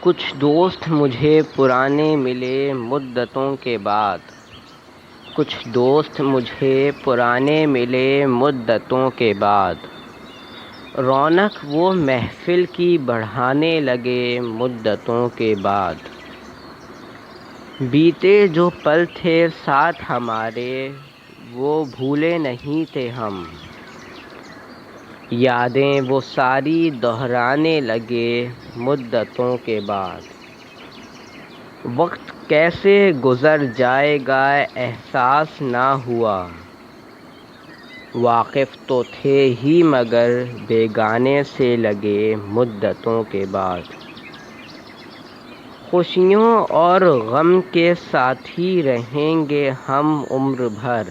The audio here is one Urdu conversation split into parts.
کچھ دوست مجھے پرانے ملے مدتوں کے بعد، کچھ دوست مجھے پرانے ملے مدتوں کے بعد، رونق وہ محفل کی بڑھانے لگے مدتوں کے بعد۔ بیتے جو پل تھے ساتھ ہمارے وہ بھولے نہیں تھے ہم، یادیں وہ ساری دہرانے لگے مدتوں کے بعد۔ وقت کیسے گزر جائے گا احساس نہ ہوا، واقف تو تھے ہی مگر بیگانے سے لگے مدتوں کے بعد۔ خوشیوں اور غم کے ساتھی رہیں گے ہم عمر بھر،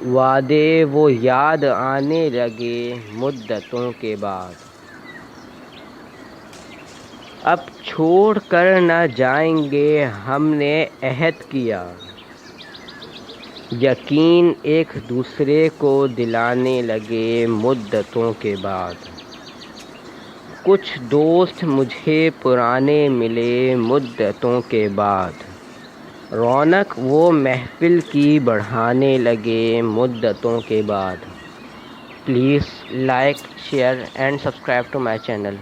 وعدے وہ یاد آنے لگے مدتوں کے بعد۔ اب چھوڑ کر نہ جائیں گے ہم نے عہد کیا، یقین ایک دوسرے کو دلانے لگے مدتوں کے بعد۔ کچھ دوست مجھے پرانے ملے مدتوں کے بعد، رونق وہ محفل کی بڑھانے لگے مدتوں کے بعد۔ Please like, share and subscribe to my channel.